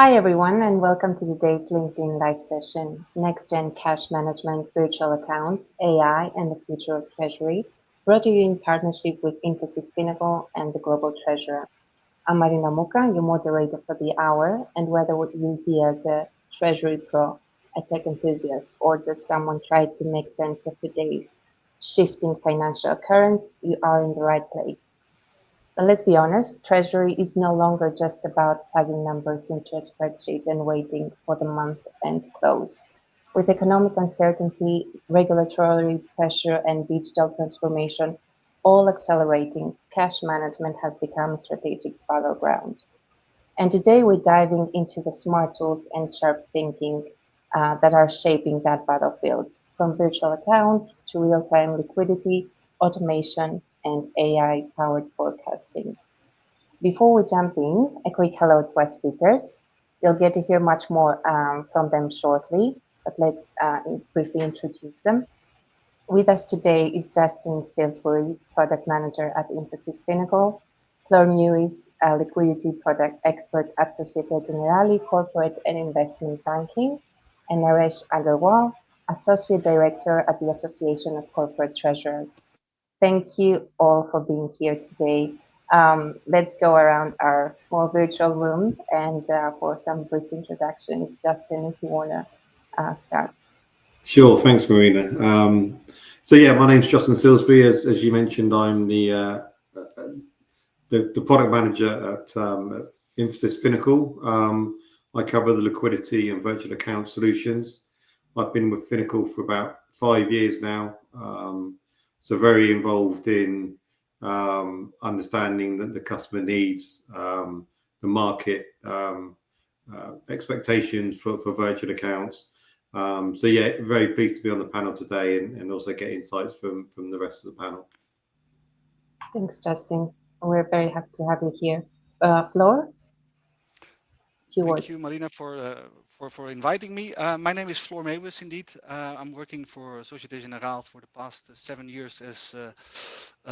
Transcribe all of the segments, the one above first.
Hi, everyone, and welcome to today's LinkedIn Live session, Next Gen Cash Management, Virtual Accounts, AI, and the Future of Treasury, brought to you in partnership with Infosys Finacle and the Global Treasurer. I'm Marina Muka, your moderator for the hour, and whether you're here as a Treasury pro, a tech enthusiast, or just someone trying to make sense of today's shifting financial currents, you are in the right place. But let's be honest, Treasury is no longer just about plugging numbers into a spreadsheet and waiting for the month-end close. With economic uncertainty, regulatory pressure, and digital transformation all accelerating, cash management has become a strategic battleground. And today we're diving into the smart tools and sharp thinking that are shaping that battlefield, from virtual accounts to real-time liquidity, automation, and AI-powered forecasting. Before we jump in, a quick hello to our speakers. You'll get to hear much more from them shortly, but let's briefly introduce them. With us today is Justin Salisbury, Product Manager at Infosys Finacle, Fleur Mewis, a liquidity product expert at Societe Generale Corporate and Investment Banking, and Naresh Agarwal, Associate Director at the Association of Corporate Treasurers. Thank you all for being here today. Let's go around our small virtual room and for some brief introductions. Justin, if you want to start. Sure, thanks, Marina. My name's Justin Salisbury. As you mentioned, I'm the product manager at Infosys Finacle. I cover the liquidity and virtual account solutions. I've been with Finacle for about 5 years now, so very involved in understanding the customer needs, the market expectations for virtual accounts. Very pleased to be on the panel today and also get insights from the rest of the panel. Thanks, Justin. We're very happy to have you here. Fleur? Thank you, Marina, for inviting me. My name is Fleur Mewis, indeed. I'm working for Societe Generale for the past 7 years as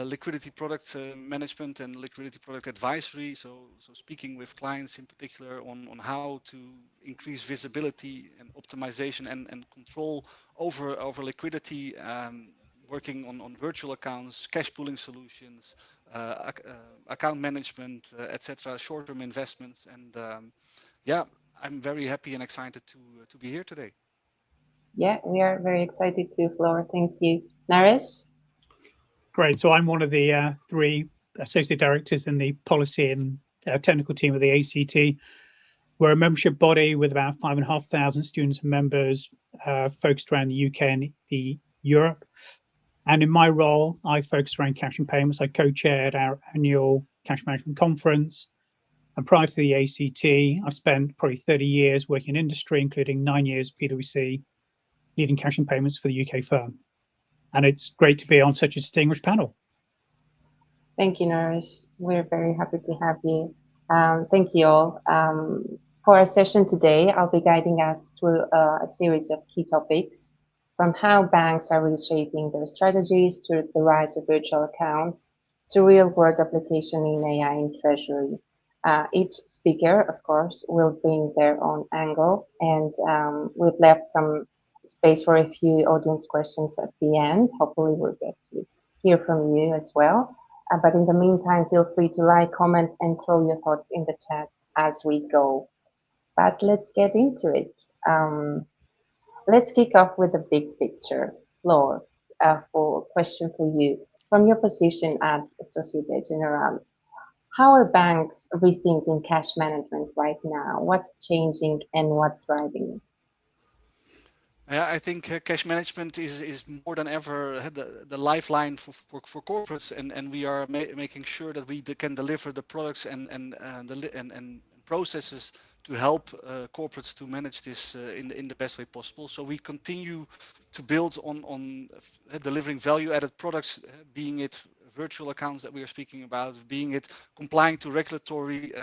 liquidity product management and liquidity product advisory. So speaking with clients in particular on how to increase visibility and optimization and control over liquidity, working on virtual accounts, cash pooling solutions, account management, etc., short-term investments, and I'm very happy and excited to be here today. Yeah, we are very excited too, Fleur. Thank you. Naresh? Great. So I'm one of the 3 associate directors in the policy and technical team of the ACT. We're a membership body with about 5,500 students and members focused around the UK and the Europe. And in my role, I focus around cash and payments. I co-chaired our annual cash management conference. And prior to the ACT, I've spent probably 30 years working in industry, including 9 years PwC, leading cash and payments for the UK firm. And it's great to be on such a distinguished panel. Thank you, Naresh. We're very happy to have you. Thank you all. For our session today, I'll be guiding us through a series of key topics, from how banks are reshaping their strategies to the rise of virtual accounts to real-world application in AI and Treasury. Each speaker, of course, will bring their own angle, and we've left some space for a few audience questions at the end. Hopefully we'll get to hear from you as well. But in the meantime, feel free to like, comment, and throw your thoughts in the chat as we go. But let's get into it. Let's kick off with the big picture. Fleur, for question for you. From your position at Societe Generale, how are banks rethinking cash management right now? What's changing and what's driving it? I think cash management is more than ever the lifeline for corporates, and we are making sure that we can deliver the products and processes to help corporates to manage this in the best way possible. So we continue to build on delivering value-added products, being it virtual accounts that we are speaking about, being it complying to regulatory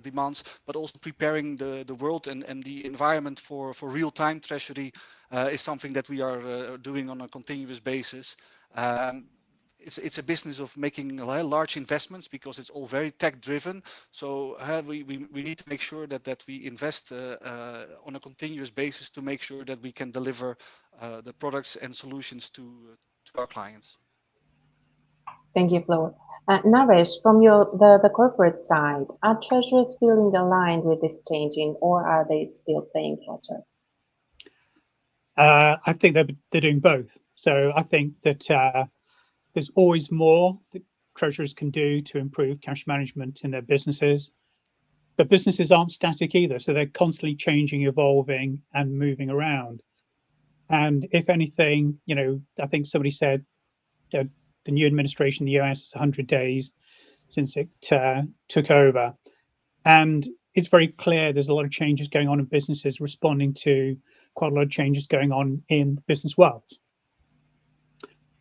demands, but also preparing the world and the environment for real-time treasury is something that we are doing on a continuous basis. it's a business of making large investments because it's all very tech driven. So we need to make sure that we invest on a continuous basis to make sure that we can deliver the products and solutions to our clients. Thank you, Floor. Naresh, from the corporate side, are treasurers feeling aligned with this changing, or are they still playing catch up? I think they're doing both. So I think that there's always more that treasurers can do to improve cash management in their businesses. But businesses aren't static either, so they're constantly changing, evolving, and moving around. And if anything, I think somebody said the new administration in the US is 100 days since it took over. And it's very clear there's a lot of changes going on in businesses responding to quite a lot of changes going on in the business world.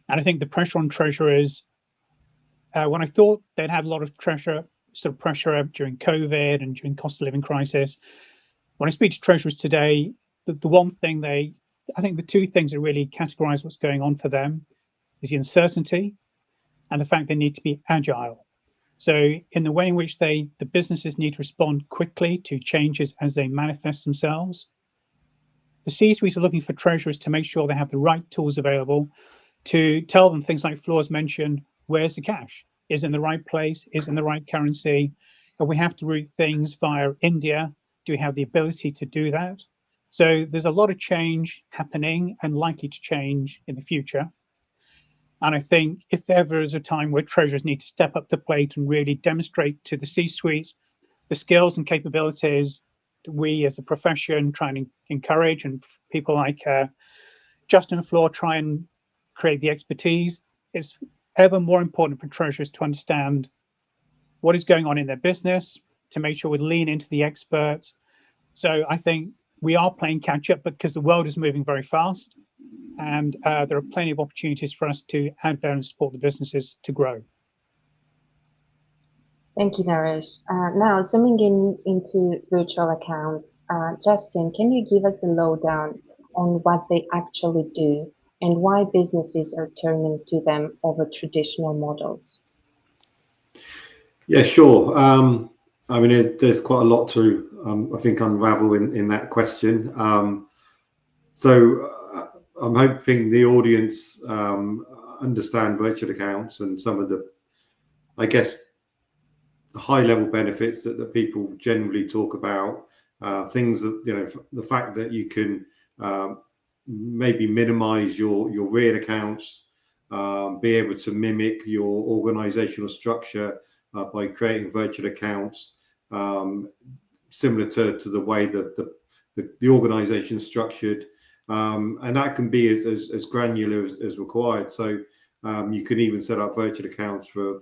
And I think the pressure on treasurers, when I thought they'd had a lot of pressure during COVID and during cost of living crisis, when I speak to treasurers today, the one thing I think the two things that really categorize what's going on for them is the uncertainty and the fact they need to be agile. So in the way in which the businesses need to respond quickly to changes as they manifest themselves, the C-suite are looking for treasurers to make sure they have the right tools available to tell them things like Floor's mentioned, where's the cash? Is it in the right place? Is it in the right currency? And we have to route things via India. Do we have the ability to do that? So there's a lot of change happening and likely to change in the future. And I think if ever is a time where treasurers need to step up to the plate and really demonstrate to the C-suite the skills and capabilities that we as a profession try and encourage, and people like Justin and Floor try and create the expertise, it's ever more important for treasurers to understand what is going on in their business, to make sure we lean into the experts. So I think we are playing catch up because the world is moving very fast, and there are plenty of opportunities for us to add value and support the businesses to grow. Thank you, Naresh. Now, zooming into virtual accounts, Justin, can you give us the lowdown on what they actually do and why businesses are turning to them over traditional models? Yeah, sure. I mean, there's quite a lot to, I think, unravel in that question. So I'm hoping the audience understand virtual accounts and some of the, I guess, high-level benefits that people generally talk about. Things that, the fact that you can maybe minimize your real accounts, be able to mimic your organizational structure by creating virtual accounts, similar to the way that the organization is structured. And that can be as granular as required. So you can even set up virtual accounts for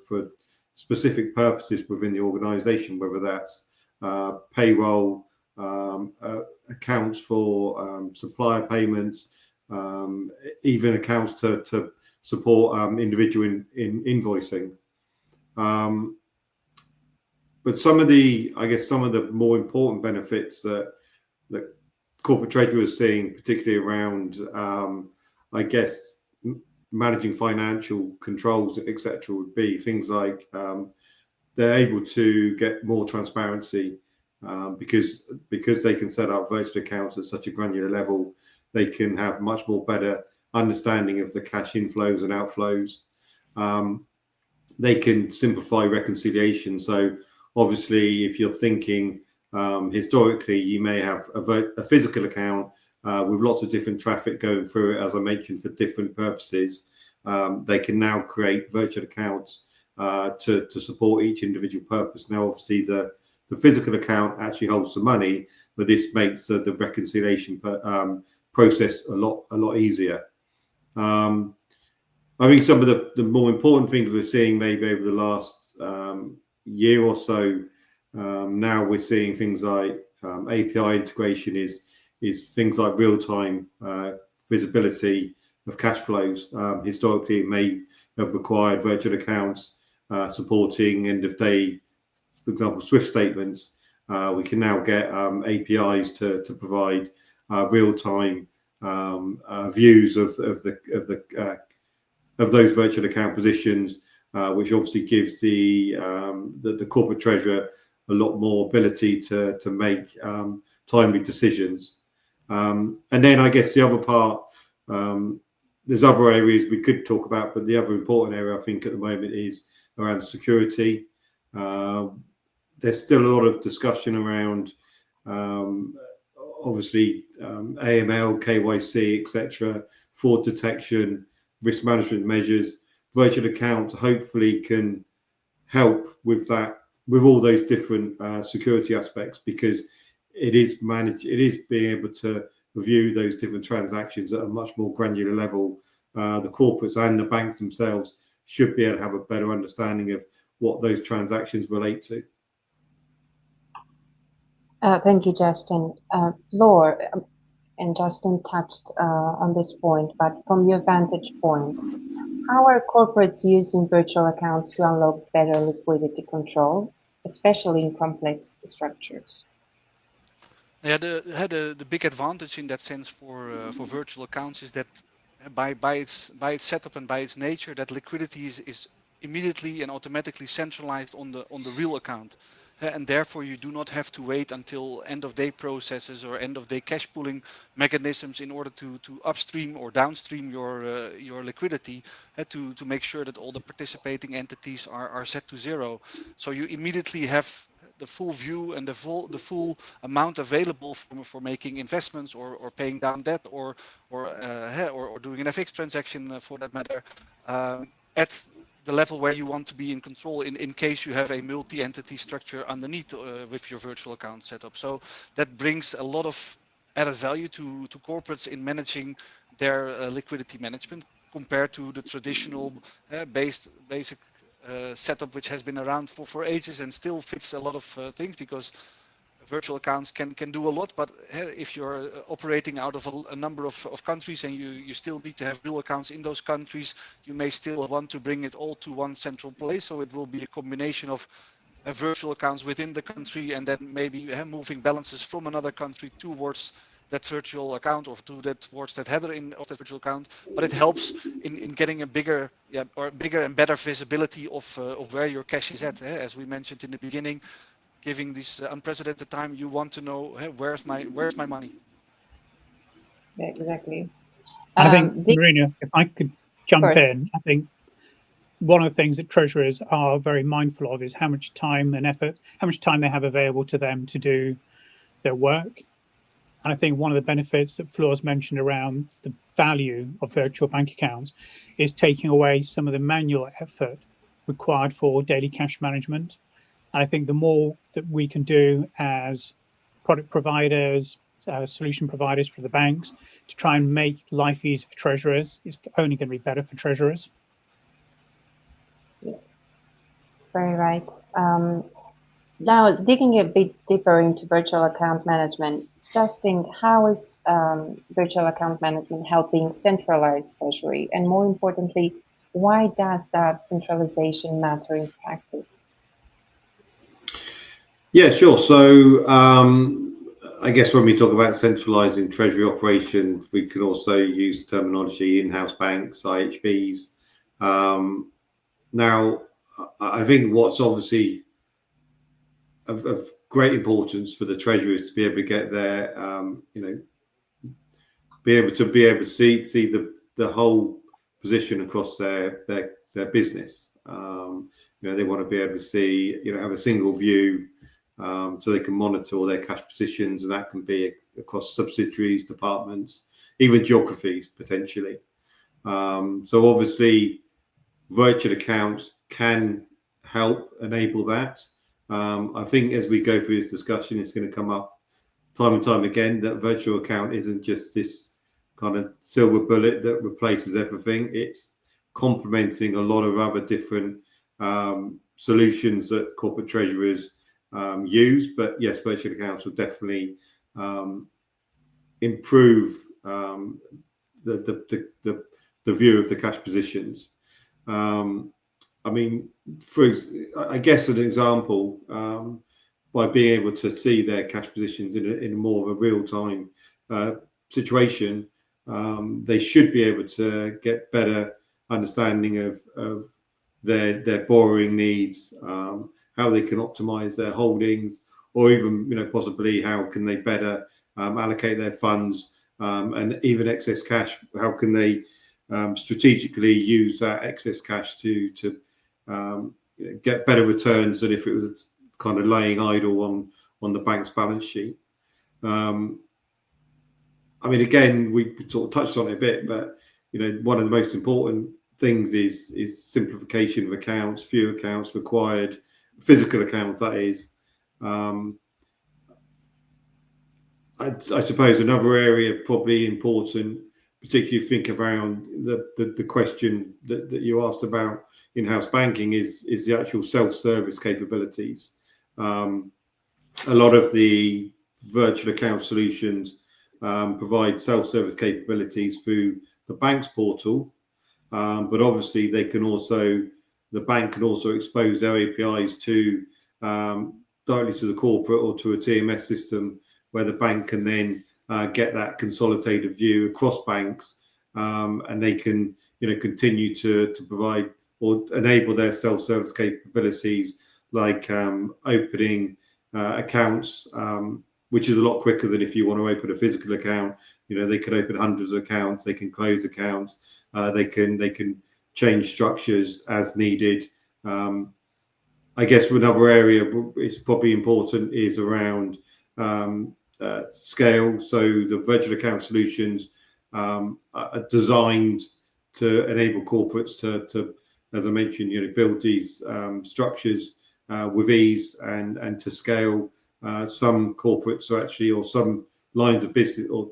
specific purposes within the organization, whether that's payroll, accounts for supplier payments, even accounts to support individual in invoicing. But some of the more important benefits that corporate treasurer is seeing, particularly around, I guess, managing financial controls, etc., would be things like they're able to get more transparency because they can set up virtual accounts at such a granular level. They can have much more better understanding of the cash inflows and outflows. They can simplify reconciliation. So obviously, if you're thinking historically, you may have a physical account with lots of different traffic going through it, as I mentioned, for different purposes. They can now create virtual accounts to support each individual purpose. Now, obviously, the physical account actually holds the money, but this makes the reconciliation process a lot easier. I think some of the more important things we're seeing maybe over the last year or so, now we're seeing things like API integration is things like real-time visibility of cash flows. Historically, it may have required virtual accounts supporting end of day, for example, Swift statements. We can now get APIs to provide real-time views of the of those virtual account positions, which obviously gives the corporate treasurer a lot more ability to make timely decisions. And then I guess the other part, there's other areas we could talk about, but the other important area I think at the moment is around security. There's still a lot of discussion around obviously AML, KYC, etc., fraud detection, risk management measures. Virtual accounts hopefully can help with that, with all those different security aspects, because it is being able to review those different transactions at a much more granular level. The corporates and the banks themselves should be able to have a better understanding of what those transactions relate to. Thank you, Justin. Flor, and Justin touched on this point, but from your vantage point, how are corporates using virtual accounts to unlock better liquidity control, especially in complex structures? Yeah, the big advantage in that sense for virtual accounts is that by its setup and by its nature, that liquidity is immediately and automatically centralized on the real account, and therefore you do not have to wait until end of day processes or end of day cash pooling mechanisms in order to upstream or downstream your liquidity, to make sure that all the participating entities are set to zero. So you immediately have the full view and the full amount available for making investments or paying down debt or doing an FX transaction for that matter, at the level where you want to be in control in case you have a multi-entity structure underneath with your virtual account setup. So that brings a lot of added value to corporates in managing their liquidity management compared to the traditional basic setup, which has been around for ages and still fits a lot of things, because virtual accounts can do a lot, but if you're operating out of a number of countries and you still need to have real accounts in those countries, you may still want to bring it all to one central place. So it will be a combination of virtual accounts within the country and then maybe moving balances from another country towards that virtual account or towards that header of that virtual account. But it helps in getting a bigger and better visibility of where your cash is at. As we mentioned in the beginning, giving this unprecedented time, you want to know, hey, where's my money? Yeah, exactly. I think, Marina, if I could jump in, I think one of the things that treasurers are very mindful of is how much time and effort, how much time they have available to them to do their work. And I think one of the benefits that Floor's mentioned around the value of virtual bank accounts is taking away some of the manual effort required for daily cash management. And I think the more that we can do as product providers, solution providers for the banks to try and make life easy for treasurers, it's only going to be better for treasurers. Yeah. Very right. Now, digging a bit deeper into virtual account management, Justin, how is virtual account management helping centralize treasury? And more importantly, why does that centralization matter in practice? Yeah, sure. So I guess when we talk about centralizing treasury operations, we can also use terminology in-house banks, IHBs. Now, I think what's obviously of great importance for the treasury is to be able to get their, be able to see the whole position across their business. They want to be able to see, have a single view, so they can monitor all their cash positions, and that can be across subsidiaries, departments, even geographies potentially. So obviously, virtual accounts can help enable that. I think as we go through this discussion, it's going to come up time and time again that virtual account isn't just this kind of silver bullet that replaces everything. It's complementing a lot of other different solutions that corporate treasurers use. But yes, virtual accounts will definitely improve the view of the cash positions. I mean, I guess an example, by being able to see their cash positions in more of a real-time situation, they should be able to get better understanding of their borrowing needs, how they can optimize their holdings, or even possibly how can they better allocate their funds, and even excess cash. How can they strategically use that excess cash to get better returns than if it was kind of laying idle on the bank's balance sheet. I mean, again, we sort of touched on it a bit, but one of the most important things is simplification of accounts, few accounts required, physical accounts, that is. I suppose another area probably important, particularly if you think around the question that you asked about in-house banking, is the actual self-service capabilities. A lot of the virtual account solutions provide self-service capabilities through the bank's portal, but obviously the bank can also expose their APIs to directly to the corporate or to a TMS system, where the bank can then get that consolidated view across banks, and they can continue to provide or enable their self-service capabilities, like opening accounts, which is a lot quicker than if you want to open a physical account. They can open hundreds of accounts, they can close accounts, they can change structures as needed. I guess another area is probably important is around scale. So the virtual account solutions are designed to enable corporates to, as I mentioned, build these structures with ease and to scale. Some corporates are actually, or some lines of business, or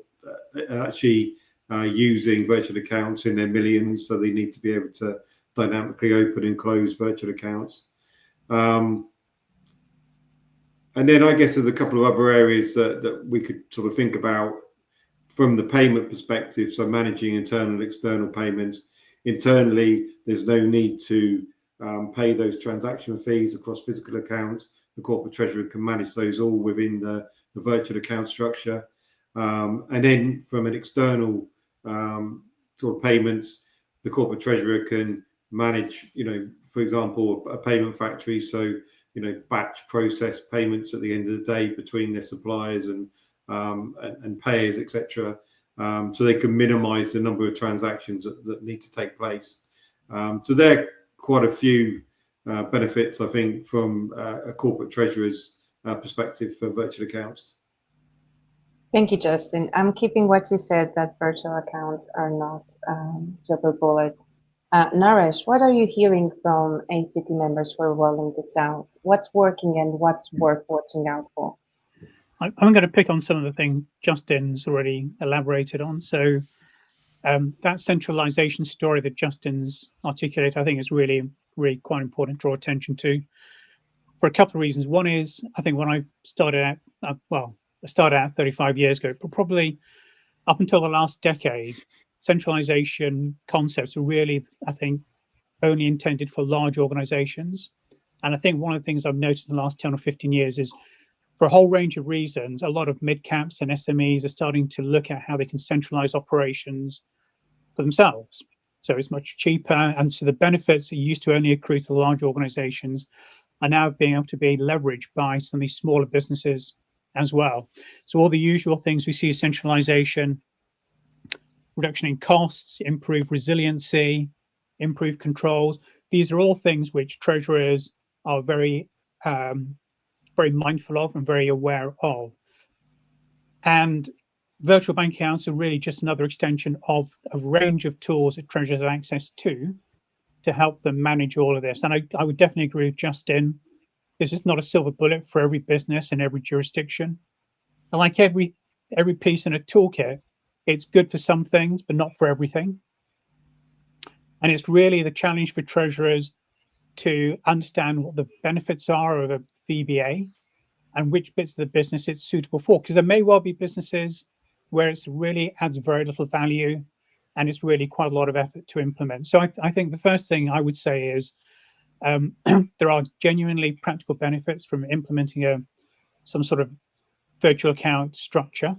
actually using virtual accounts in their millions, so they need to be able to dynamically open and close virtual accounts. And then I guess there's a couple of other areas that we could sort of think about from the payment perspective. So managing internal and external payments. Internally, there's no need to pay those transaction fees across physical accounts. The corporate treasurer can manage those all within the virtual account structure. And then from an external sort of payments, the corporate treasurer can manage, for example, a payment factory. So, batch process payments at the end of the day between their suppliers and payers, etc. So they can minimize the number of transactions that need to take place. So there are quite a few benefits, I think, from a corporate treasurer's perspective for virtual accounts. Thank you, Justin. I'm keeping what you said, that virtual accounts are not silver bullets. Naresh, what are you hearing from ACT members who are rolling this out? What's working and what's worth watching out for? I'm going to pick on some of the things Justin's already elaborated on. So that centralization story that Justin's articulated, I think is really, really quite important to draw attention to for a couple of reasons. One is, I think when I started out, I started out 35 years ago, but probably up until the last decade, centralization concepts were really, I think, only intended for large organizations. And I think one of the things I've noticed in the last 10 or 15 years is, for a whole range of reasons, a lot of mid-caps and SMEs are starting to look at how they can centralize operations for themselves. So it's much cheaper. And so the benefits that used to only accrue to the large organizations are now being able to be leveraged by some of these smaller businesses as well. So all the usual things we see: centralization, reduction in costs, improved resiliency, improved controls. These are all things which treasurers are very mindful of and very aware of. And virtual bank accounts are really just another extension of a range of tools that treasurers have access to help them manage all of this. And I would definitely agree with Justin. This is not a silver bullet for every business in every jurisdiction. And like every piece in a toolkit, it's good for some things, but not for everything. And it's really the challenge for treasurers to understand what the benefits are of a VBA and which bits of the business it's suitable for. Because there may well be businesses where it really adds very little value and it's really quite a lot of effort to implement. So I think the first thing I would say is there are genuinely practical benefits from implementing some sort of virtual account structure.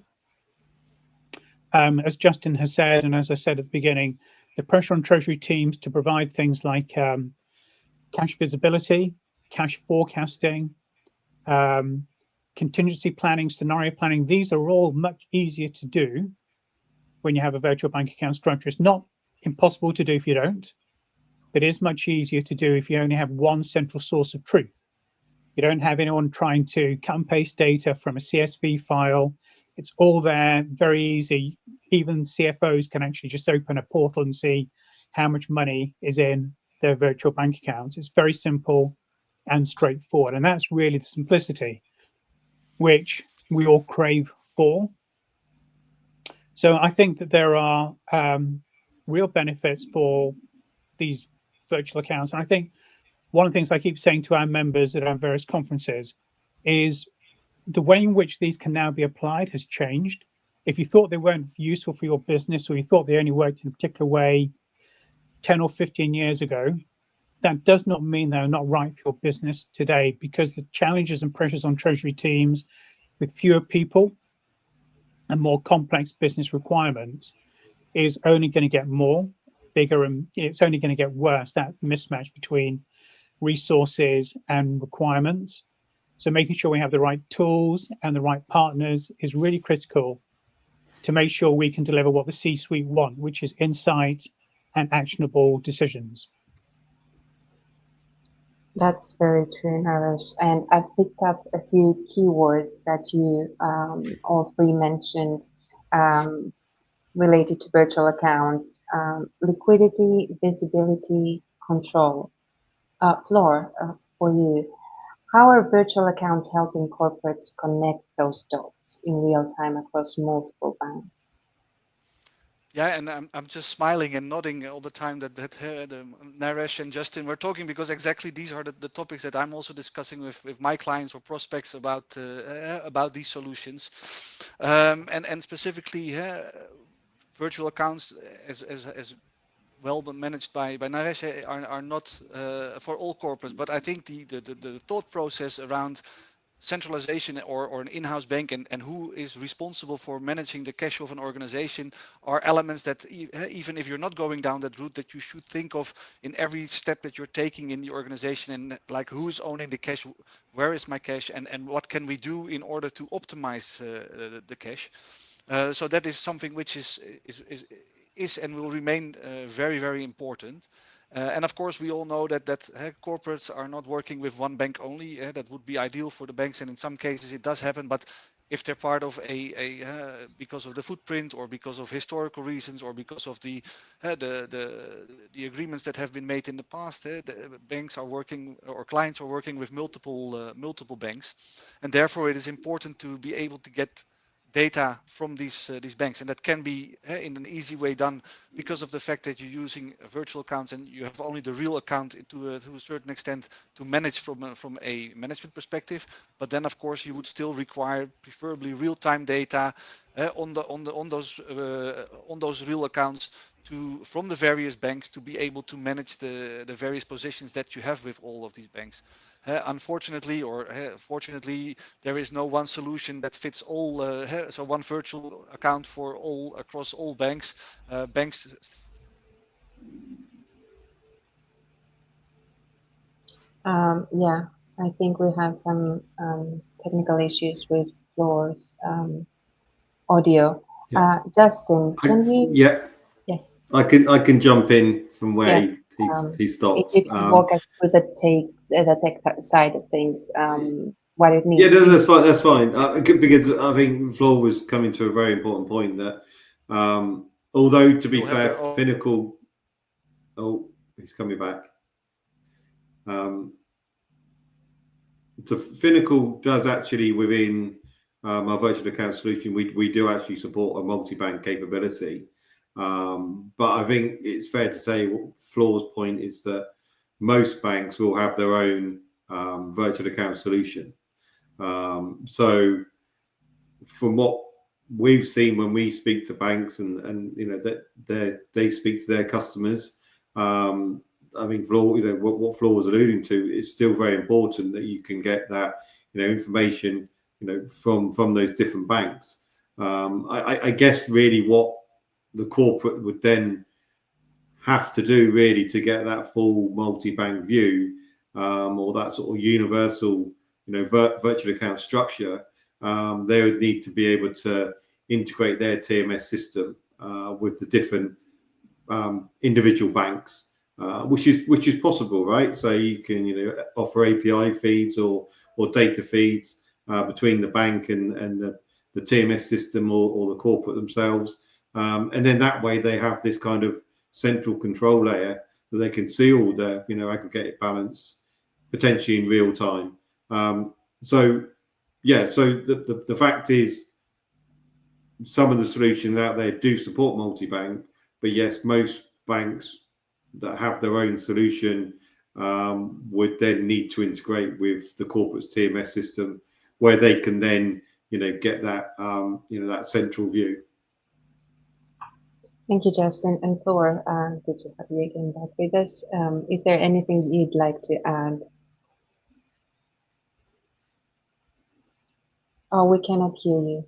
As Justin has said, and as I said at the beginning, the pressure on Treasury teams to provide things like cash visibility, cash forecasting, contingency planning, scenario planning. These are all much easier to do when you have a virtual bank account structure. It's not impossible to do if you don't, but it is much easier to do if you only have one central source of truth. You don't have anyone trying to cut and paste data from a CSV file. It's all there, very easy. Even CFOs can actually just open a portal and see how much money is in their virtual bank accounts. It's very simple and straightforward. And that's really the simplicity which we all crave for. So I think that there are real benefits for these virtual accounts. And I think one of the things I keep saying to our members at our various conferences is the way in which these can now be applied has changed. If you thought they weren't useful for your business, or you thought they only worked in a particular way 10 or 15 years ago, that does not mean they're not right for your business today, because the challenges and pressures on Treasury teams with fewer people and more complex business requirements is only going to get more bigger, and it's only going to get worse, that mismatch between resources and requirements. So making sure we have the right tools and the right partners is really critical to make sure we can deliver what the C-suite want, which is insight and actionable decisions. That's very true, Naresh. And I've picked up a few keywords that you all three mentioned related to virtual accounts: liquidity, visibility, control. Flor, for you, how are virtual accounts helping corporates connect those dots in real time across multiple banks? Yeah, and I'm just smiling and nodding all the time that Naresh and Justin were talking, because exactly these are the topics that I'm also discussing with my clients or prospects about these solutions, and specifically virtual accounts as well managed by Naresh are not for all corporates, but I think the thought process around centralization or an in-house bank and who is responsible for managing the cash of an organization are elements that even if you're not going down that route, that you should think of in every step that you're taking in the organization, and like, who's owning the cash, where is my cash, and what can we do in order to optimize the cash. So that is something which is and will remain very, very important. And of course, we all know that corporates are not working with one bank only. That would be ideal for the banks, and in some cases it does happen. But if they're part of because of the footprint, or because of historical reasons, or because of the agreements that have been made in the past, the banks are working, or clients are working with multiple banks, and therefore it is important to be able to get data from these banks, and that can be in an easy way done because of the fact that you're using virtual accounts and you have only the real account to a certain extent to manage from a management perspective. But then of course you would still require preferably real-time data on those real accounts from the various banks to be able to manage the various positions that you have with all of these banks. Unfortunately, or fortunately, there is no one solution that fits all. So one virtual account for all across all banks. Yeah, I think we have some technical issues with Flor's audio. Yeah. Justin, can we? Yeah. Yes. I can jump in from where Yes. he stopped. If you can walk us through the tech side of things, what it means. Yeah, that's fine. Because I think Flo was coming to a very important point that although, to be fair, Finacle, he's coming back. So Finacle does actually, within our virtual account solution, we do actually support a multi-bank capability. But I think it's fair to say Flo's point is that most banks will have their own virtual account solution. So from what we've seen when we speak to banks and you know that they speak to their customers, I mean, Flo, what Flo was alluding to is still very important that you can get that information from those different banks. I guess really what the corporate would then have to do really to get that full multi-bank view, or that sort of universal, virtual account structure. They would need to be able to integrate their TMS system with the different individual banks, which is possible, right? So you can offer API feeds or data feeds between the bank and the TMS system or the corporate themselves, and then that way they have this kind of central control layer that they can see all the aggregated balance potentially in real time. So the fact is, some of the solutions out there do support multi-bank, but yes, most banks that have their own solution would then need to integrate with the corporate's TMS system, where they can then get that that central view. Thank you, Justin. And Flor, good to have you again back with us. Is there anything you'd like to add? Oh, we cannot hear you,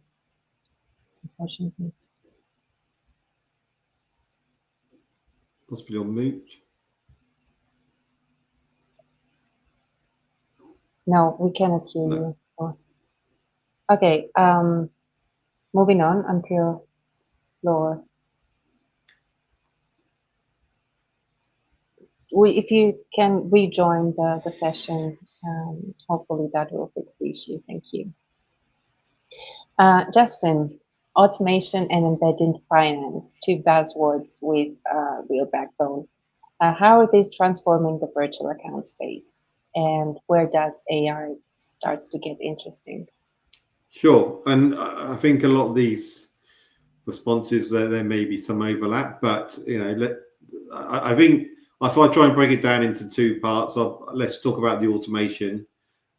unfortunately. Possibly on mute. No, we cannot hear you. Oh. Okay, moving on until Flor. If you can rejoin the session, hopefully that will fix the issue. Thank you. Justin, automation and embedded finance, two buzzwords with real backbone. How are these transforming the virtual account space, and where does AI starts to get interesting? Sure, and I think a lot of these responses there may be some overlap, but I think if I try and break it down into two parts, let's talk about the automation,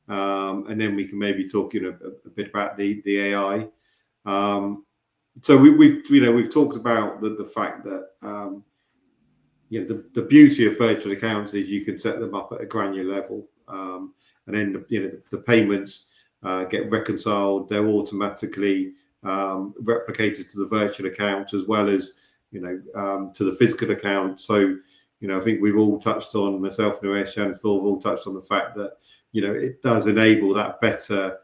and then we can maybe talk a bit about the AI. So we've talked about the fact that the beauty of virtual accounts is you can set them up at a granular level, and then the payments get reconciled. They're automatically replicated to the virtual account as well as to the physical account. So I think we've all touched on, myself, Naresh and Flor have all touched on the fact that it does enable that better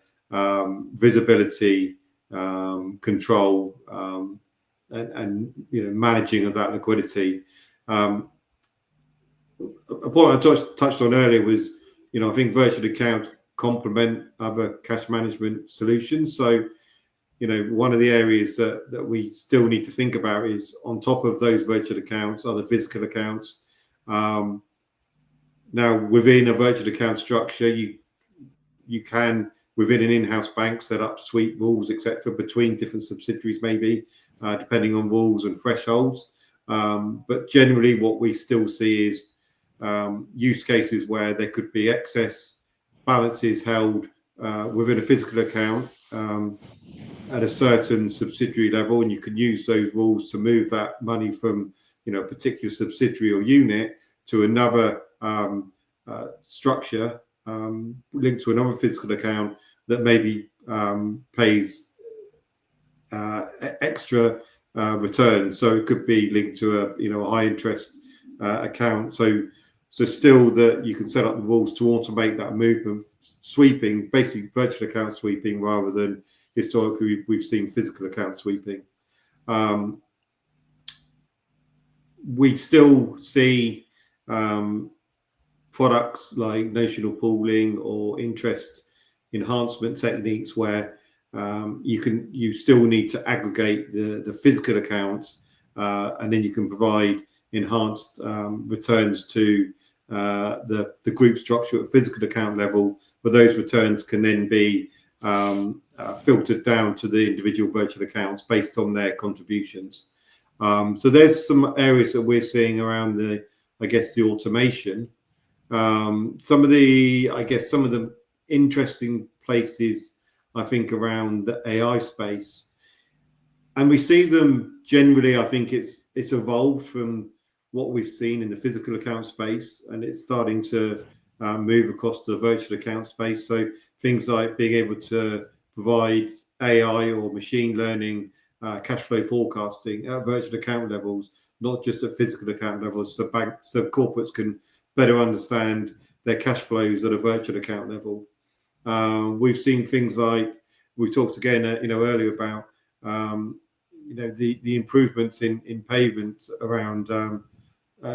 visibility, control, and managing of that liquidity. A point I touched on earlier was I think virtual accounts complement other cash management solutions. So one of the areas that we still need to think about is, on top of those virtual accounts, are the physical accounts. Now, within a virtual account structure, you can, within an in-house bank, set up sweep rules, etc., between different subsidiaries, maybe depending on rules and thresholds. But generally, what we still see is use cases where there could be excess balances held within a physical account at a certain subsidiary level, and you can use those rules to move that money from a particular subsidiary or unit to another structure linked to another physical account that maybe pays extra returns. So it could be linked to a high interest account. So still that you can set up the rules to automate that movement, sweeping, basically virtual account sweeping, rather than historically we've seen physical account sweeping. We still see products like notional pooling or interest enhancement techniques where you still need to aggregate the physical accounts, and then you can provide enhanced returns to the group structure at physical account level, but those returns can then be filtered down to the individual virtual accounts based on their contributions. So there's some areas that we're seeing around the automation. Some of the interesting places, I think, around the AI space, and we see them generally. I think it's evolved from what we've seen in the physical account space, and it's starting to move across to the virtual account space. So things like being able to provide AI or machine learning cash flow forecasting at virtual account levels, not just at physical account levels, so corporates can better understand their cash flows at a virtual account level. We've seen things like, we talked again, earlier about, the improvements in payment around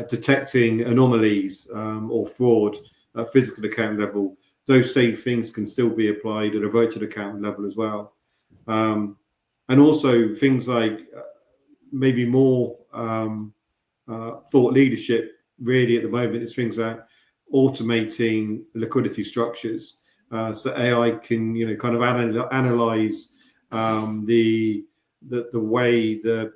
detecting anomalies or fraud at physical account level. Those same things can still be applied at a virtual account level as well. And also things like maybe more thought leadership really at the moment is things like automating liquidity structures. So AI can, kind of analyze the way the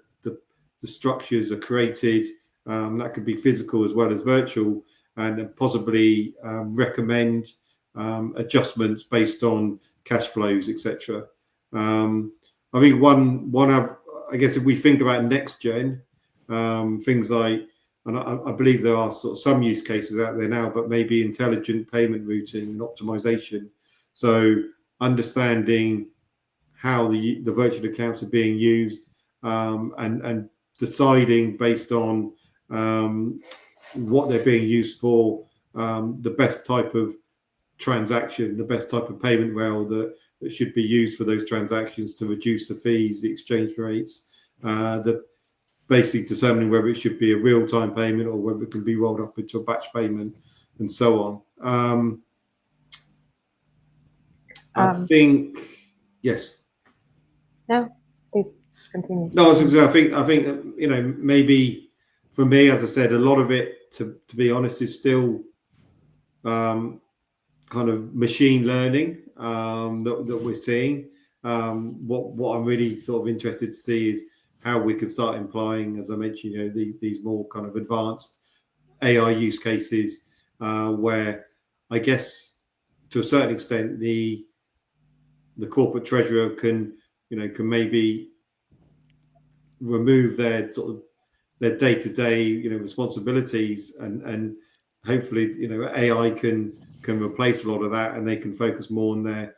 structures are created. That could be physical as well as virtual, and possibly recommend adjustments based on cash flows, etc. I think I guess if we think about next gen, things like, and I believe there are sort of some use cases out there now, but maybe intelligent payment routing and optimization. So understanding how the virtual accounts are being used, and deciding based on what they're being used for, the best type of transaction, the best type of payment rail that should be used for those transactions to reduce the fees, the exchange rates, basically determining whether it should be a real-time payment or whether it can be rolled up into a batch payment, and so on. I think, yes. No, please continue. No, I think maybe for me, as I said, a lot of it, to be honest, is still kind of machine learning that we're seeing. What I'm really sort of interested to see is how we can start implying, as I mentioned, these more kind of advanced AI use cases, where I guess to a certain extent the corporate treasurer can maybe remove their sort of their day-to-day responsibilities, and hopefully AI can replace a lot of that, and they can focus more on their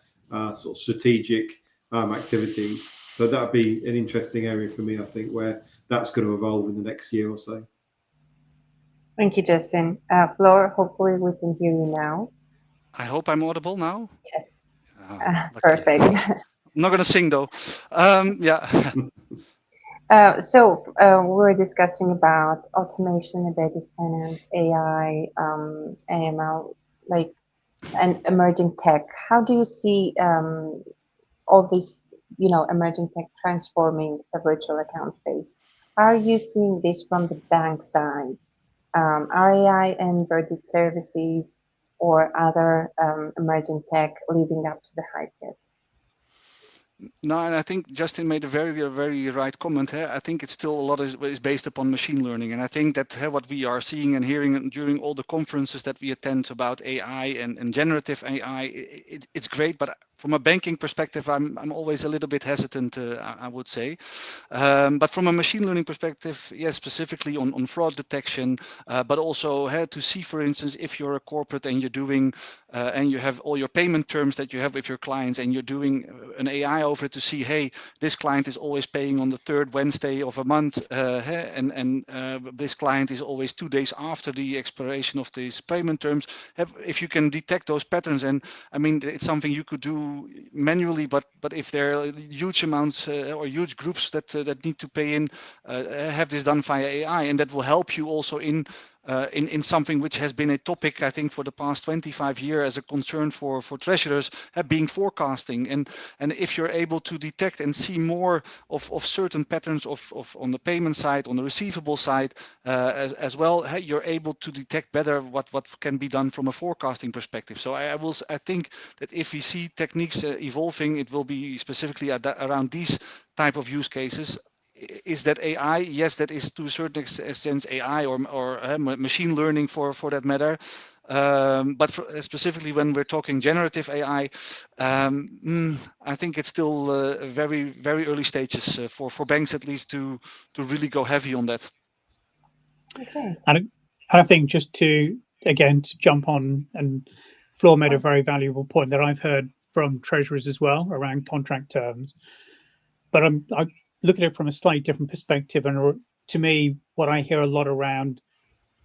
sort of strategic activities. So that would be an interesting area for me, I think, where that's going to evolve in the next year or so. Thank you, Justin. Flor, hopefully we can hear you now. I hope I'm audible now. Yes. Perfect. I'm not going to sing though. Yeah. So we're discussing about automation, embedded finance, AI, AML, and emerging tech. How do you see all these, emerging tech transforming the virtual account space? How are you seeing this from the bank side? Are AI and embedded services or other emerging tech leading up to the hype yet? No, and I think Justin made a very right comment here. I think it's still a lot is based upon machine learning, and I think that what we are seeing and hearing during all the conferences that we attend about AI and generative AI, it's great, but from a banking perspective, I'm always a little bit hesitant, I would say. But from a machine learning perspective, yes, specifically on fraud detection, but also to see, for instance, if you're a corporate and you're doing and you have all your payment terms that you have with your clients, and you're doing an AI over it to see, hey, this client is always paying on the third Wednesday of a month, and this client is always 2 days after the expiration of these payment terms. If you can detect those patterns, and I mean, it's something you could do manually, but if there are huge amounts or huge groups that need to pay in, have this done via AI, and that will help you also in something which has been a topic, I think, for the past 25 years as a concern for treasurers, being forecasting. And if you're able to detect and see more of certain patterns of on the payment side, on the receivable side, as well, you're able to detect better what can be done from a forecasting perspective. So I think that if we see techniques evolving, it will be specifically around these type of use cases. Is that AI? Yes, that is to a certain extent AI or machine learning for that matter. But specifically when we're talking generative AI, I think it's still very early stages for banks, at least, to really go heavy on that. Okay. And I think just to jump on, and Flor made a very valuable point that I've heard from treasurers as well around contract terms. But look at it from a slightly different perspective. And to me, what I hear a lot around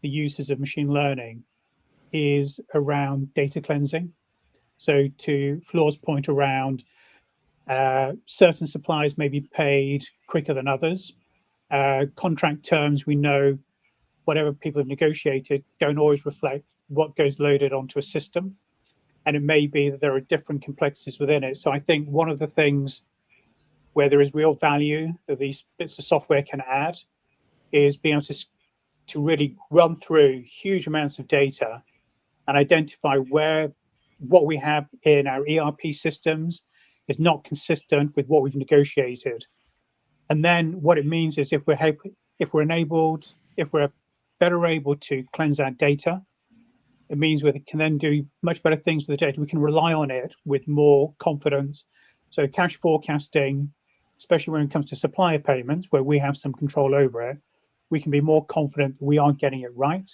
the uses of machine learning is around data cleansing. So to Floor's point around certain suppliers may be paid quicker than others. Contract terms, we know whatever people have negotiated don't always reflect what goes loaded onto a system. And it may be that there are different complexities within it. So I think one of the things where there is real value that these bits of software can add is being able to really run through huge amounts of data and identify where what we have in our ERP systems is not consistent with what we've negotiated. And then what it means is if we're better able to cleanse our data, it means we can then do much better things with the data. We can rely on it with more confidence. So cash forecasting, especially when it comes to supplier payments, where we have some control over it, we can be more confident we are getting it right.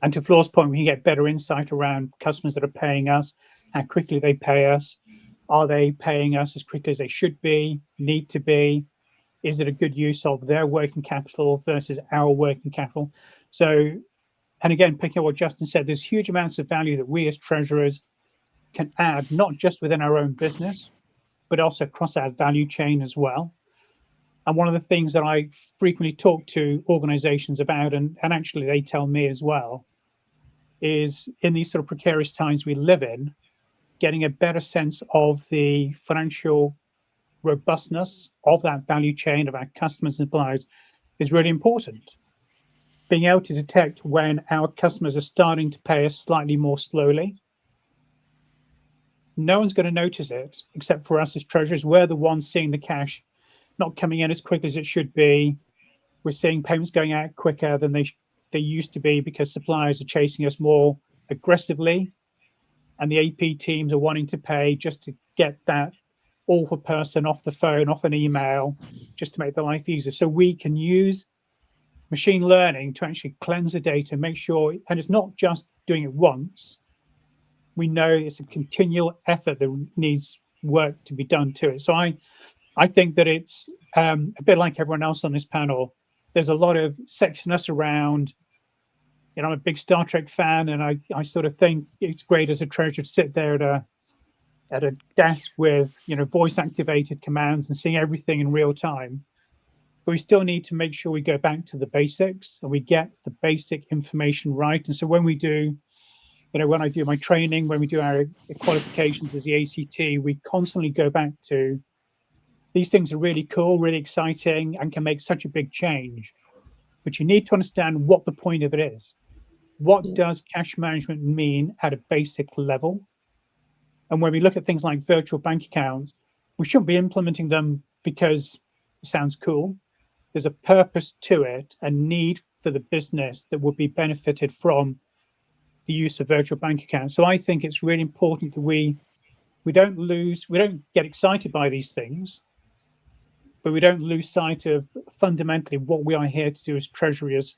And to Floor's point, we can get better insight around customers that are paying us, how quickly they pay us. Are they paying us as quickly as they should be, need to be? Is it a good use of their working capital versus our working capital? So, and again, picking up what Justin said, there's huge amounts of value that we as treasurers can add, not just within our own business, but also across our value chain as well. And one of the things that I frequently talk to organizations about, and actually they tell me as well, is in these sort of precarious times we live in, getting a better sense of the financial robustness of that value chain of our customers and suppliers is really important. Being able to detect when our customers are starting to pay us slightly more slowly. No one's going to notice it except for us as treasurers. We're the ones seeing the cash not coming in as quick as it should be. We're seeing payments going out quicker than they used to be because suppliers are chasing us more aggressively, and the AP teams are wanting to pay just to get that awful person off the phone, off an email, just to make their life easier. So we can use machine learning to actually cleanse the data, make sure, and it's not just doing it once. We know it's a continual effort that needs work to be done to it. So I think that it's a bit like everyone else on this panel. There's a lot of sexiness around, I'm a big Star Trek fan, and I sort of think it's great as a treasurer to sit there at a desk with voice activated commands and seeing everything in real time. But we still need to make sure we go back to the basics and we get the basic information right. And so when we do, when I do my training, when we do our qualifications as the ACT, we constantly go back to these things are really cool, really exciting, and can make such a big change. But you need to understand what the point of it is. What does cash management mean at a basic level? And when we look at things like virtual bank accounts, we shouldn't be implementing them because it sounds cool. There's a purpose to it, a need for the business that would be benefited from the use of virtual bank accounts. So I think it's really important that we don't get excited by these things, but we don't lose sight of fundamentally what we are here to do as treasurers,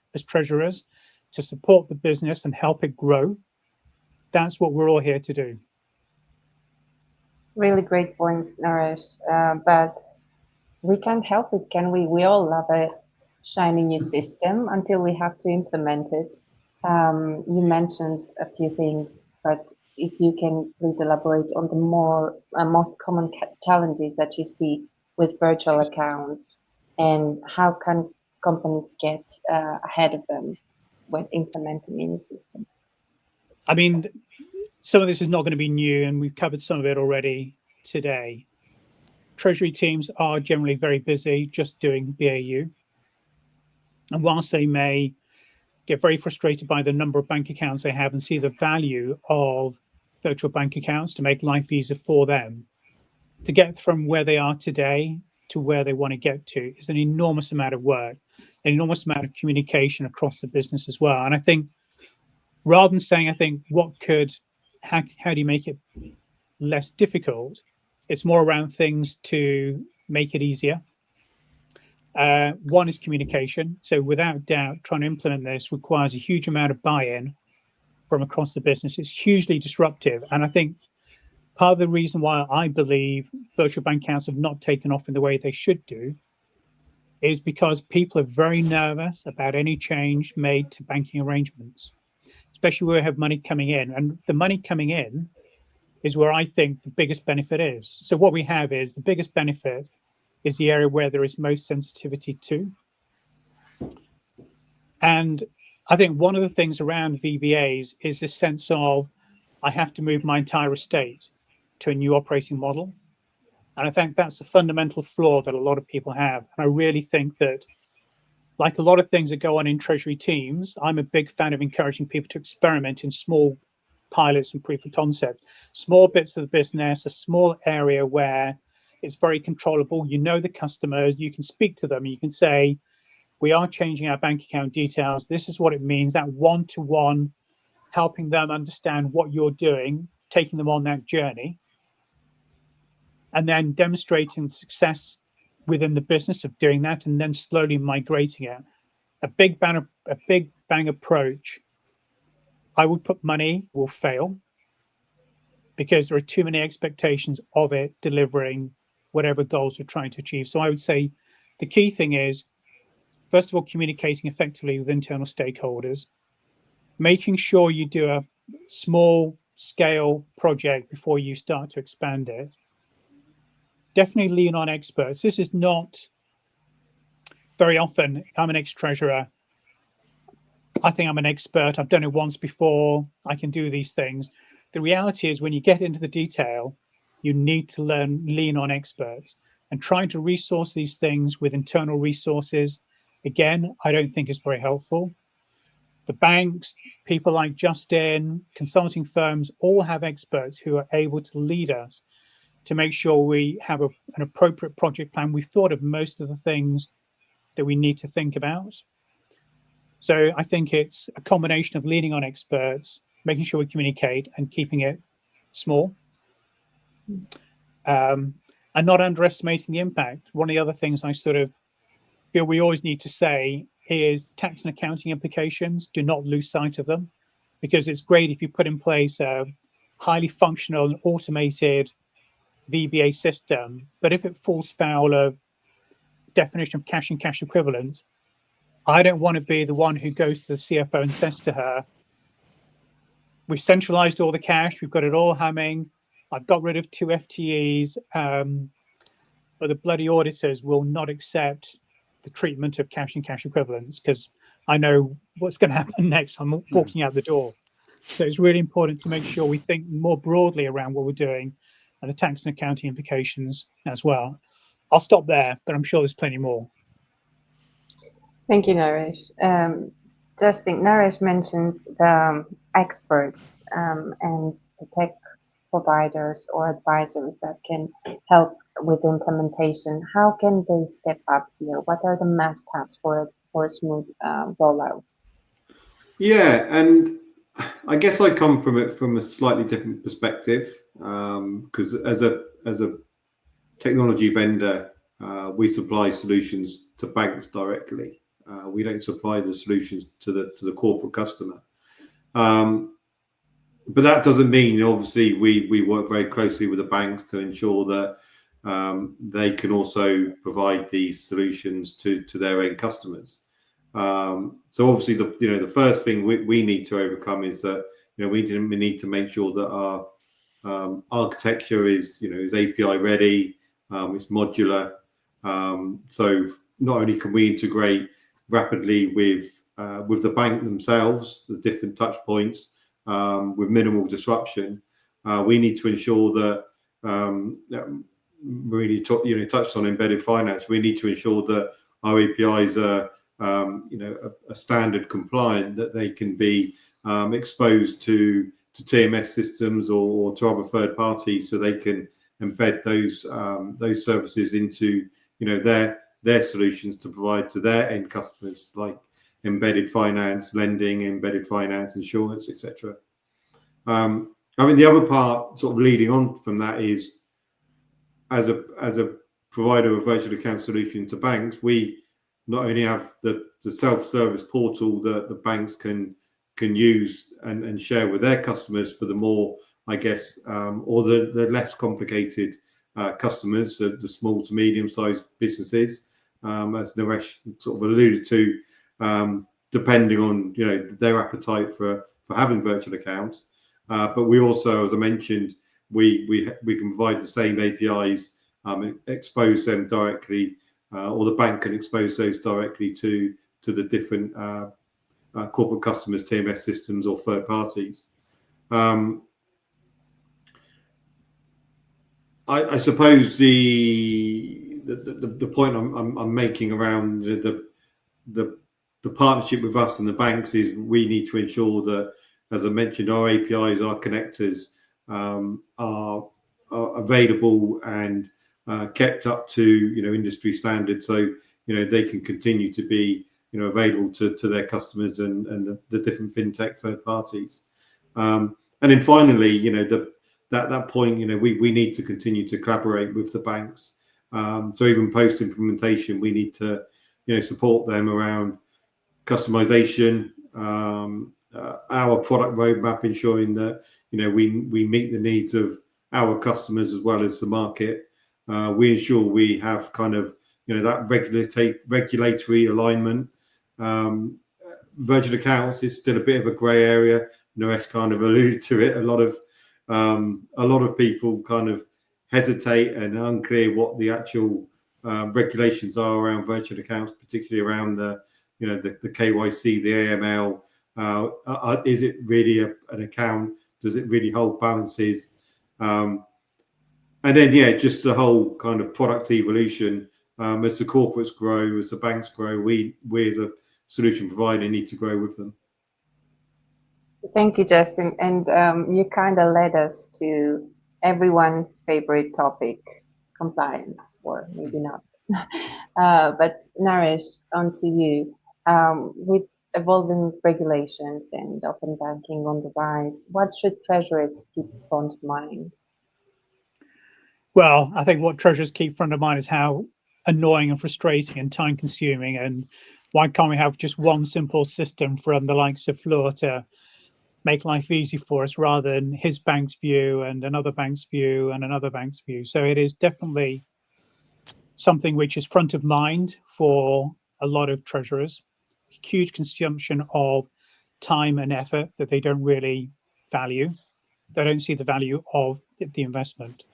to support the business and help it grow. That's what we're all here to do. Really great points, Naresh. But we can't help it, can we? We all love a shiny new system until we have to implement it. You mentioned a few things, but if you can please elaborate on the most common challenges that you see with virtual accounts, and how can companies get ahead of them when implementing any system? I mean, some of this is not going to be new, and we've covered some of it already today. Treasury teams are generally very busy just doing BAU. And whilst they may get very frustrated by the number of bank accounts they have and see the value of virtual bank accounts to make life easier for them, to get from where they are today to where they want to get to is an enormous amount of work, an enormous amount of communication across the business as well. And I think rather than saying, how do you make it less difficult? It's more around things to make it easier. One is communication. So without doubt, trying to implement this requires a huge amount of buy-in from across the business. It's hugely disruptive. And I think part of the reason why I believe virtual bank accounts have not taken off in the way they should do is because people are very nervous about any change made to banking arrangements, especially where we have money coming in. And the money coming in is where I think the biggest benefit is. So what we have is the biggest benefit is the area where there is most sensitivity to. And I think one of the things around VBAs is this sense of I have to move my entire estate to a new operating model. And I think that's the fundamental flaw that a lot of people have. And I really think that, like a lot of things that go on in Treasury teams, I'm a big fan of encouraging people to experiment in small pilots and proof of concept, small bits of the business, a small area where it's very controllable. You know the customers, you can speak to them, you can say, we are changing our bank account details. This is what it means, that one-to-one, helping them understand what you're doing, taking them on that journey, and then demonstrating success within the business of doing that, and then slowly migrating it. A big bang approach, I would put money will fail because there are too many expectations of it delivering whatever goals you're trying to achieve. So I would say the key thing is, first of all, communicating effectively with internal stakeholders, making sure you do a small scale project before you start to expand it. Definitely lean on experts. This is not very often, I'm an ex-treasurer, I think I'm an expert, I've done it once before, I can do these things. The reality is when you get into the detail, you need to lean on experts, and trying to resource these things with internal resources, again, I don't think is very helpful. The banks, people like Justin, consulting firms, all have experts who are able to lead us to make sure we have an appropriate project plan. We've thought of most of the things that we need to think about. So I think it's a combination of leaning on experts, making sure we communicate and keeping it small, and not underestimating the impact. One of the other things I sort of feel we always need to say is tax and accounting implications. Do not lose sight of them, because it's great if you put in place a highly functional and automated VBA system, but if it falls foul of definition of cash and cash equivalents, I don't want to be the one who goes to the CFO and says to her, we've centralized all the cash, we've got it all humming, I've got rid of 2 FTEs, but the bloody auditors will not accept the treatment of cash and cash equivalents because I know what's going to happen next. I'm walking out the door. So it's really important to make sure we think more broadly around what we're doing and the tax and accounting implications as well. I'll stop there, but I'm sure there's plenty more. Thank you, Naresh. Justin, Naresh mentioned the experts and the tech providers or advisors that can help with implementation. How can they step up here? What are the must-haves for a smooth rollout? Yeah, and I guess I come from it from a slightly different perspective because as a technology vendor, we supply solutions to banks directly. We don't supply the solutions to the corporate customer. But that doesn't mean, obviously, we work very closely with the banks to ensure that they can also provide these solutions to their end customers. So obviously, the first thing we need to overcome is that we need to make sure that our architecture is API ready, it's modular. So not only can we integrate rapidly with the bank themselves, the different touch points with minimal disruption, we need to ensure that really touched on embedded finance. We need to ensure that our APIs are a standard compliant, that they can be exposed to TMS systems or to other third parties, so they can embed those services into their solutions to provide to their end customers, like embedded finance, lending, embedded finance, insurance, etc. I mean, the other part, sort of leading on from that, is as a provider of virtual account solution to banks, we not only have the self-service portal that the banks can use and share with their customers for the more I guess, or the less complicated customers, the small to medium-sized businesses, as Naresh sort of alluded to, depending on their appetite for having virtual accounts. But we also, as I mentioned, we can provide the same APIs, expose them directly, or the bank can expose those directly to the different corporate customers, TMS systems, or third parties. I suppose the point I'm making around the partnership with us and the banks is we need to ensure that, as I mentioned, our APIs, our connectors are available and kept up to industry standards, so they can continue to be available to their customers and the different fintech third parties. And then finally, that point, we need to continue to collaborate with the banks. So even post implementation, we need to support them around customization, our product roadmap, ensuring that we meet the needs of our customers as well as the market. We ensure we have kind of that regulatory alignment. Virtual accounts is still a bit of a grey area. Naresh kind of alluded to it. A lot of people kind of hesitate and are unclear what the actual regulations are around virtual accounts, particularly around the KYC, the AML. Is it really an account? Does it really hold balances? And then just the whole kind of product evolution. As the corporates grow, as the banks grow, we as a solution provider need to grow with them. Thank you, Justin. And you kind of led us to everyone's favorite topic, compliance, or maybe not. But Naresh, on to you. With evolving regulations and open banking on the rise, what should treasurers keep front of mind? Well, I think what treasurers keep front of mind is how annoying and frustrating and time consuming, and why can't we have just one simple system from the likes of Floor to make life easy for us, rather than his bank's view and another bank's view and another bank's view. So it is definitely something which is front of mind for a lot of treasurers. Huge consumption of time and effort that they don't really value. They don't see the value of the investment.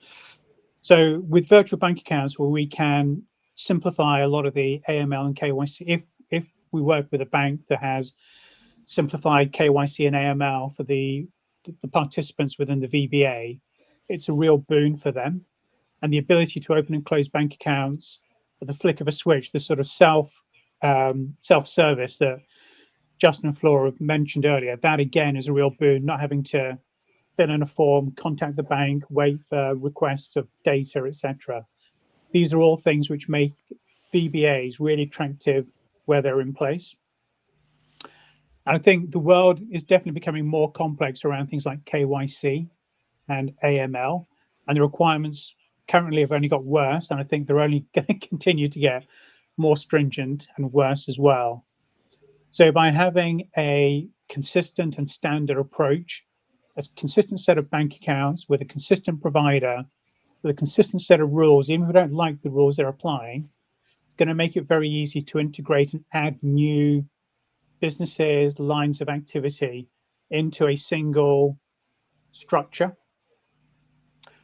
So with virtual bank accounts, where we can simplify a lot of the AML and KYC, if we work with a bank that has simplified KYC and AML for the participants within the VBA, it's a real boon for them. And the ability to open and close bank accounts at the flick of a switch, the sort of self-service that Justin and Flora mentioned earlier, that again is a real boon, not having to fill in a form, contact the bank, wait for requests of data, etc. These are all things which make VBAs really attractive where they're in place. And I think the world is definitely becoming more complex around things like KYC and AML, and the requirements currently have only got worse, and I think they're only going to continue to get more stringent and worse as well. So by having a consistent and standard approach, a consistent set of bank accounts with a consistent provider, with a consistent set of rules, even if we don't like the rules they're applying, it's going to make it very easy to integrate and add new businesses, lines of activity into a single structure,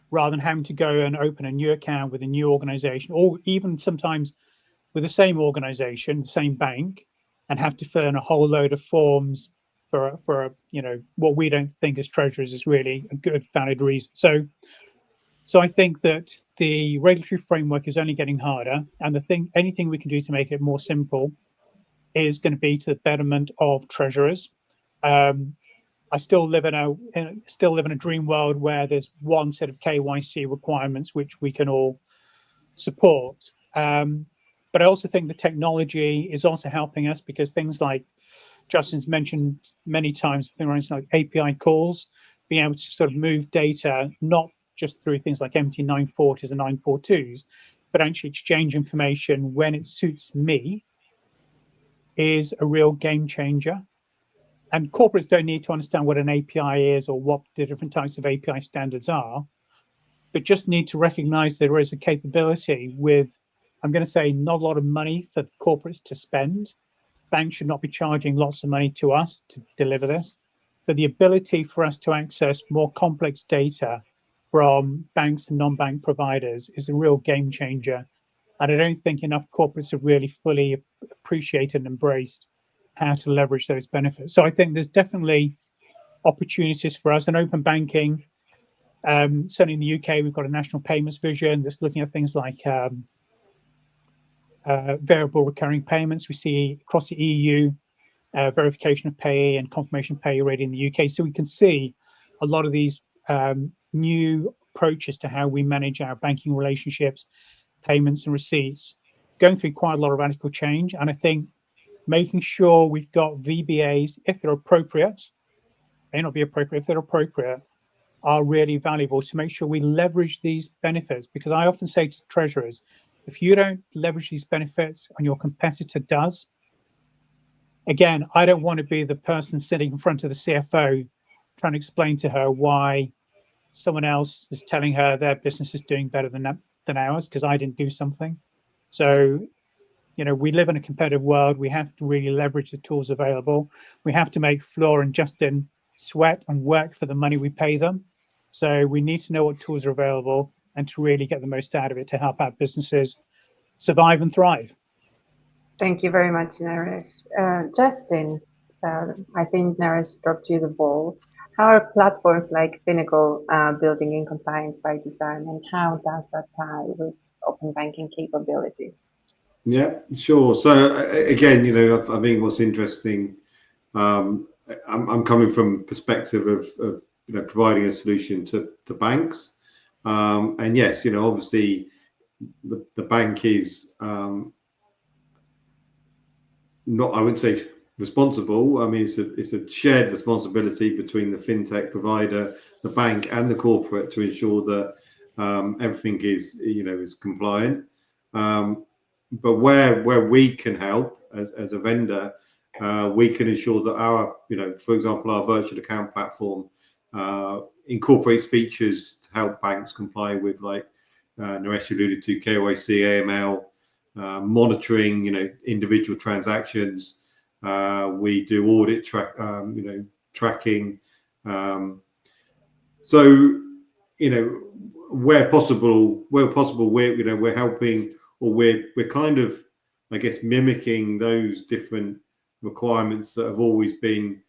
rather than having to go and open a new account with a new organization, or even sometimes with the same organization, the same bank, and have to fill in a whole load of forms for what we don't think as treasurers is really a good, valid reason. So I think that the regulatory framework is only getting harder, and anything we can do to make it more simple is going to be to the betterment of treasurers. I still live in a dream world where there's one set of KYC requirements which we can all support. But I also think the technology is also helping us, because things like Justin's mentioned many times, things like API calls, being able to sort of move data, not just through things like empty 940s and 942s, but actually exchange information when it suits me, is a real game changer. And corporates don't need to understand what an API is or what the different types of API standards are, but just need to recognize there is a capability with, I'm going to say, not a lot of money for corporates to spend. Banks should not be charging lots of money to us to deliver this, but the ability for us to access more complex data from banks and non-bank providers is a real game changer. And I don't think enough corporates have really fully appreciated and embraced how to leverage those benefits. So I think there's definitely opportunities for us in open banking. Certainly in the UK, we've got a national payments vision that's looking at things like variable recurring payments. We see across the EU, verification of pay and confirmation pay already in the UK. So we can see a lot of these new approaches to how we manage our banking relationships, payments and receipts, going through quite a lot of radical change. And I think making sure we've got VBAs, if they're appropriate, may not be appropriate, if they're appropriate, are really valuable to make sure we leverage these benefits. Because I often say to treasurers, if you don't leverage these benefits and your competitor does, again, I don't want to be the person sitting in front of the CFO trying to explain to her why someone else is telling her their business is doing better than ours because I didn't do something. So, you know, we live in a competitive world. We have to really leverage the tools available. We have to make Flora and Justin sweat and work for the money we pay them. So we need to know what tools are available and to really get the most out of it to help our businesses survive and thrive. Thank you very much, Naresh. Justin, I think Naresh dropped you the ball. How are platforms like Finacle building in compliance by design, and how does that tie with open banking capabilities? Yeah, sure. So again, you know, I think what's interesting, I'm coming from perspective of you know, providing a solution to banks, and yes, you know, obviously the bank is not, I wouldn't say responsible. I mean, it's a shared responsibility between the fintech provider, the bank, and the corporate to ensure that everything is, you know, is compliant. But where we can help as a vendor, we can ensure that our, you know, for example, our virtual account platform incorporates features to help banks comply with, like Naresh alluded to, KYC, AML, monitoring, you know, individual transactions. We do audit you know, tracking. So, you know, where possible, we're, you know, we're helping, or we're kind of, I guess, mimicking those different requirements that have always been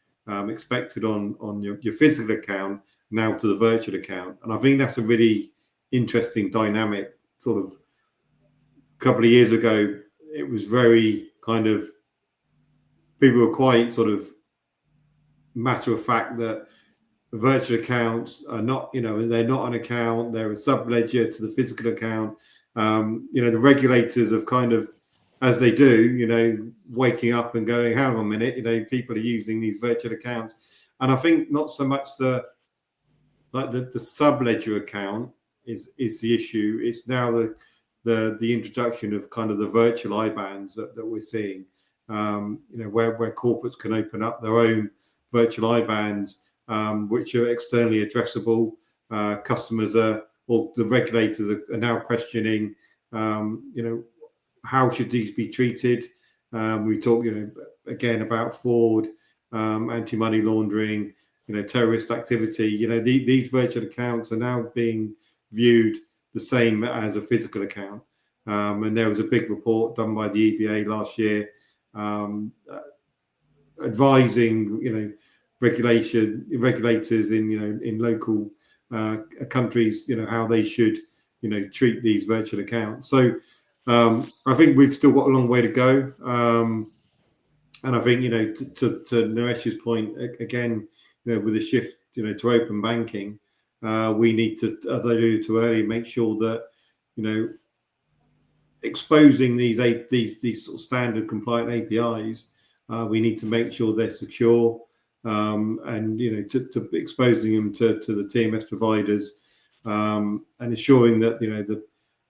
expected on your physical account now to the virtual account. And I think that's a really interesting dynamic. Sort of a couple of years ago, it was very kind of, people were quite sort of matter of fact that virtual accounts are not, you know, they're not an account, they're a sub-ledger to the physical account. You know, the regulators have kind of, as they do, you know, waking up and going, hang on a minute, you know, people are using these virtual accounts. And I think not so much the sub-ledger account is the issue. It's now the introduction of kind of the virtual IBANs that we're seeing, you know, where corporates can open up their own virtual IBANs, which are externally addressable. Customers are, or the regulators are now questioning, you know, how should these be treated? We talk, you know, again about fraud, anti-money laundering, you know, terrorist activity. You know, these virtual accounts are now being viewed the same as a physical account. And there was a big report done by the EBA last year, advising, you know, regulators in, you know, in local countries, you know, how they should, you know, treat these virtual accounts. So I think we've still got a long way to go. And I think, you know, to Naresh's point, again, you know, with the shift, you know, to open banking, we need to, as I alluded to earlier, make sure that, you know, exposing these sort of standard compliant APIs, we need to make sure they're secure, and, you know, to exposing them to the TMS providers, and ensuring that, you know,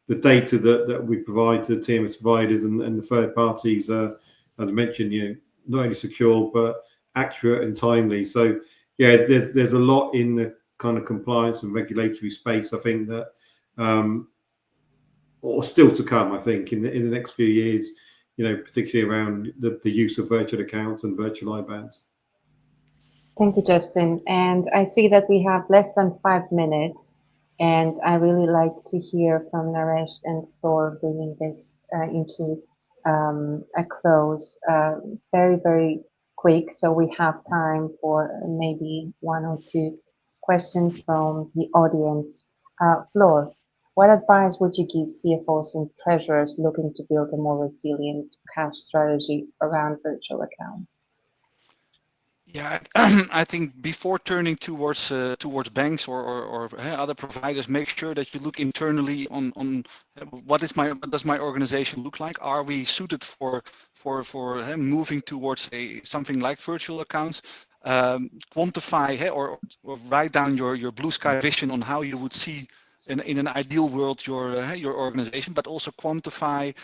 the data that we provide to the TMS providers and the third parties are, as I mentioned, you know, not only secure, but accurate and timely. So yeah, there's a lot in the kind of compliance and regulatory space, I think, that or still to come, I think, in the next few years, particularly around the use of virtual accounts and virtual IBANs. Thank you, Justin. And I see that we have less than 5 minutes, and I really like to hear from Naresh and Thor bringing this into a close very, very quick. So we have time for maybe 1 or 2 questions from the audience. Floor, what advice would you give CFOs and treasurers looking to build a more resilient cash strategy around virtual accounts? Yeah, I think before turning towards banks or other providers, make sure that you look internally on what does my organization look like? Are we suited for moving towards something like virtual accounts? Quantify or write down your blue sky vision on how you would see in an ideal world your organization, but also quantify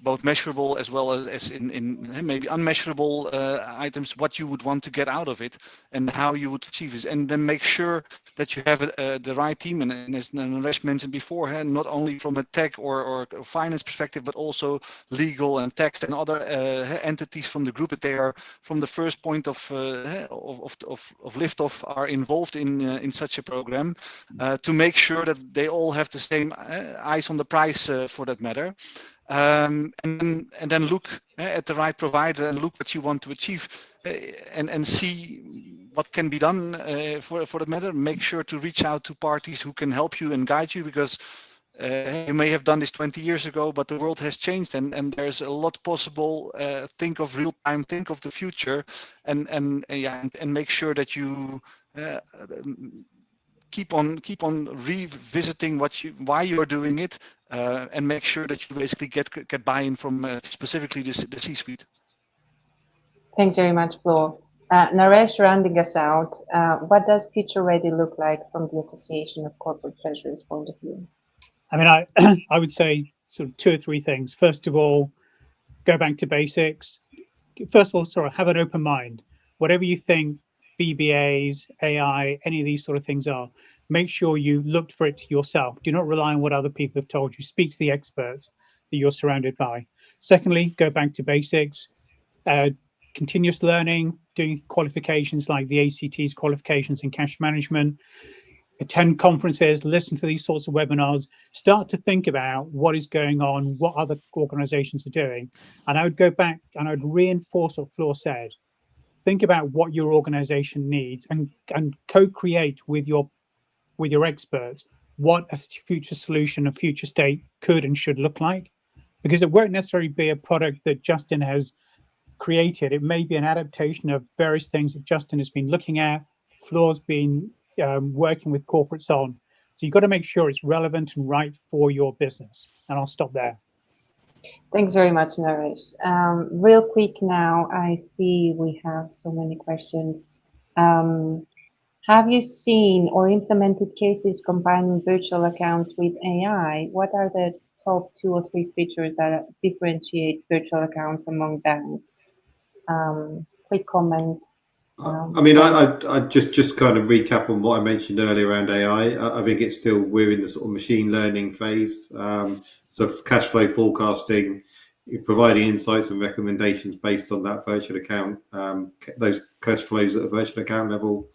both measurable as well as in maybe unmeasurable items, what you would want to get out of it and how you would achieve this. And then make sure that you have the right team. And as Naresh mentioned before, not only from a tech or finance perspective, but also legal and tax and other entities from the group, that they are from the first point of liftoff are involved in such a program, to make sure that they all have the same eyes on the prize for that matter. And then look at the right provider and look what you want to achieve, and see what can be done for that matter. Make sure to reach out to parties who can help you and guide you, because you may have done this 20 years ago, but the world has changed, and there's a lot possible. Think of real time, think of the future, and make sure that you keep on revisiting why you're doing it, and make sure that you basically get buy-in from specifically the C-suite. Thanks very much, Flo. Naresh, rounding us out, what does future ready look like from the Association of Corporate Treasurers point of view? I mean, I would say sort of 2 or 3 things. First of all, go back to basics. First of all, have an open mind. Whatever you think VBAs, AI, any of these sort of things are, make sure you looked for it yourself. Do not rely on what other people have told you. Speak to the experts that you're surrounded by. Secondly, go back to basics. Continuous learning, doing qualifications like the ACT's qualifications in cash management. Attend conferences, listen to these sorts of webinars, start to think about what is going on, what other organizations are doing. And I would go back and I'd reinforce what Floor said. Think about what your organization needs and co-create with your experts what a future solution, a future state could and should look like. Because it won't necessarily be a product that Justin has created. It may be an adaptation of various things that Justin has been looking at, Floor's been working with corporates on. So you've got to make sure it's relevant and right for your business. And I'll stop there. Thanks very much, Naresh. Real quick now, I see we have so many questions. Have you seen or implemented cases combining virtual accounts with AI? What are the top 2 or 3 features that differentiate virtual accounts among banks? Quick comment. I mean, I just kind of recap on what I mentioned earlier around AI. I think it's still, we're in the sort of machine learning phase. So for cash flow forecasting, providing insights and recommendations based on that virtual account, those cash flows at a virtual account level.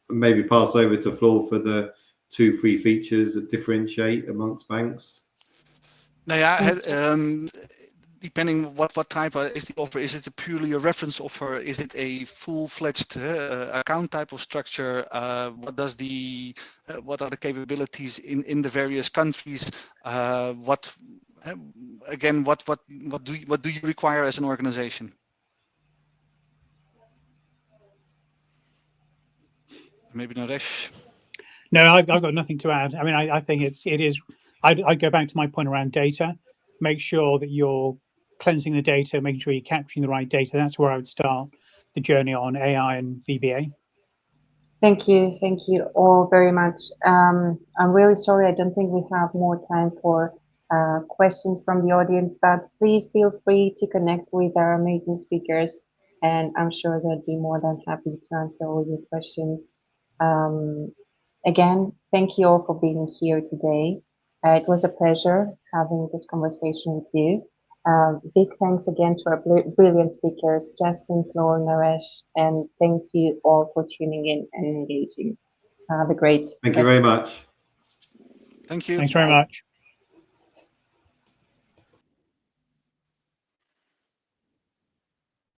Maybe pass over to Floor for the 2-3 features that differentiate amongst banks. No, yeah, depending what type is the offer. Is it purely a reference offer? Is it a full-fledged account type of structure? What are the capabilities in the various countries? What do you require as an organization? Maybe Naresh. No, I've got nothing to add. I mean, I think it is. I go back to my point around data. Make sure that you're cleansing the data, making sure you're capturing the right data. That's where I would start the journey on AI and VBA. Thank you all very much. I'm really sorry, I don't think we have more time for questions from the audience, but please feel free to connect with our amazing speakers and I'm sure they'll be more than happy to answer all your questions. Again, thank you all for being here today. It was a pleasure having this conversation with you. Big thanks again to our brilliant speakers, Justin, Flor, Naresh, and thank you all for tuning in and engaging. Have a great Thank you very much. Thank you. Thanks very much.